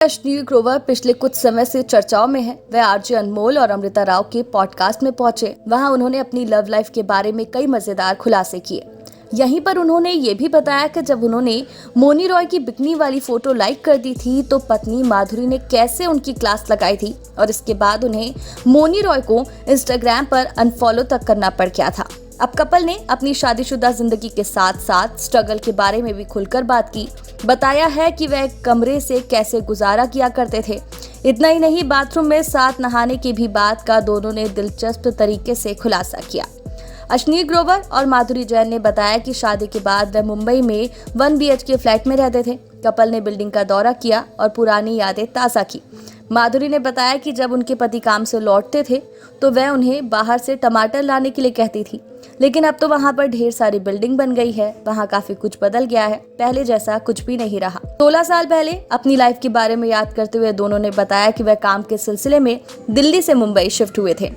अश्नील ग्रोवर पिछले कुछ समय से चर्चाओं में है। वह आरजे अनमोल और अमृता राव के पॉडकास्ट में पहुंचे। वहां उन्होंने अपनी लव लाइफ के बारे में कई मजेदार खुलासे किए। यहीं पर उन्होंने ये भी बताया कि जब उन्होंने मोनी रॉय की बिकनी वाली फोटो लाइक कर दी थी तो पत्नी माधुरी ने कैसे उनकी क्लास लगाई थी और इसके बाद उन्हें मोनी रॉय को इंस्टाग्राम पर अनफॉलो तक करना पड़ गया था। अब कपल ने अपनी शादीशुदा जिंदगी के साथ साथ स्ट्रगल के बारे में भी खुलकर बात की। बताया है कि वह कमरे से कैसे गुजारा किया करते थे। इतना ही नहीं, बाथरूम में साथ नहाने की भी बात का दोनों ने दिलचस्प तरीके से खुलासा किया। अश्नील ग्रोवर और माधुरी जैन ने बताया कि शादी के बाद वह मुंबई में 1 BHK फ्लैट में रहते थे। कपल ने बिल्डिंग का दौरा किया और पुरानी यादें ताज़ा की। माधुरी ने बताया कि जब उनके पति काम से लौटते थे तो वह उन्हें बाहर से टमाटर लाने के लिए कहती थी, लेकिन अब तो वहां पर ढेर सारी बिल्डिंग बन गई है। वहां काफी कुछ बदल गया है, पहले जैसा कुछ भी नहीं रहा। 16 साल पहले अपनी लाइफ के बारे में याद करते हुए दोनों ने बताया कि वह काम के सिलसिले में दिल्ली से मुंबई शिफ्ट हुए थे।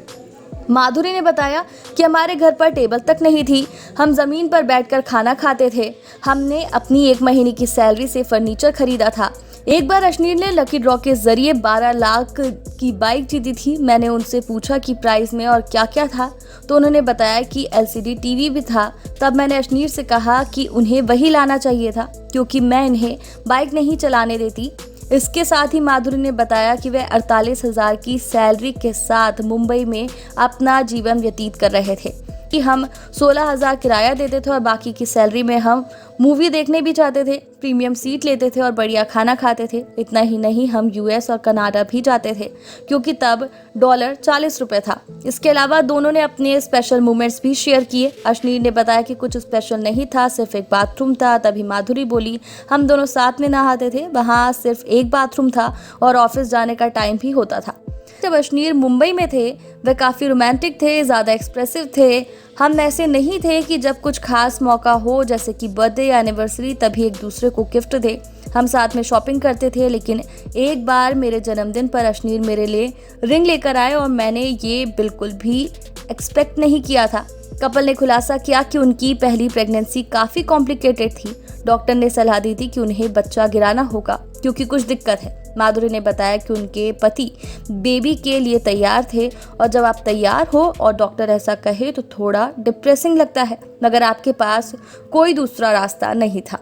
माधुरी ने बताया कि हमारे घर पर टेबल तक नहीं थी, हम जमीन पर बैठकर खाना खाते थे। हमने अपनी 1 महीने की सैलरी से फर्नीचर खरीदा था। एक बार अश्नील ने लकी ड्रॉ के जरिए 12 लाख की बाइक जीती थी। मैंने उनसे पूछा कि प्राइस में और क्या क्या था, तो उन्होंने बताया कि LCD टीवी भी था। तब मैंने अश्नील से कहा कि उन्हें वही लाना चाहिए था क्योंकि मैं इन्हें बाइक नहीं चलाने देती। इसके साथ ही माधुरी ने बताया कि वह 48,000 की सैलरी के साथ मुंबई में अपना जीवन व्यतीत कर रहे थे कि हम 16,000 किराया देते थे और बाकी की सैलरी में हम मूवी देखने भी जाते थे, प्रीमियम सीट लेते थे और बढ़िया खाना खाते थे। इतना ही नहीं, हम US और कनाडा भी जाते थे क्योंकि तब डॉलर 40 रुपए था। इसके अलावा दोनों ने अपने स्पेशल मोमेंट्स भी शेयर किए। अश्नील ने बताया कि कुछ स्पेशल नहीं था, सिर्फ एक बाथरूम था। तभी माधुरी बोली, हम दोनों साथ में नहाते थे, वहाँ सिर्फ एक बाथरूम था और ऑफिस जाने का टाइम भी होता था। जब अश्नील मुंबई में थे वह काफ़ी रोमांटिक थे, ज़्यादा एक्सप्रेसिव थे। हम ऐसे नहीं थे कि जब कुछ खास मौका हो जैसे कि बर्थडे या एनिवर्सरी तभी एक दूसरे को गिफ्ट दे। हम साथ में शॉपिंग करते थे, लेकिन एक बार मेरे जन्मदिन पर अश्नील मेरे लिए रिंग लेकर आए और मैंने ये बिल्कुल भी एक्सपेक्ट नहीं किया था। कपल ने खुलासा किया कि उनकी पहली प्रेगनेंसी काफ़ी कॉम्प्लिकेटेड थी। डॉक्टर ने सलाह दी थी कि उन्हें बच्चा गिराना होगा क्योंकि कुछ दिक्कत है। माधुरी ने बताया कि उनके पति बेबी के लिए तैयार थे और जब आप तैयार हो और डॉक्टर ऐसा कहे तो थोड़ा डिप्रेसिंग लगता है, मगर आपके पास कोई दूसरा रास्ता नहीं था।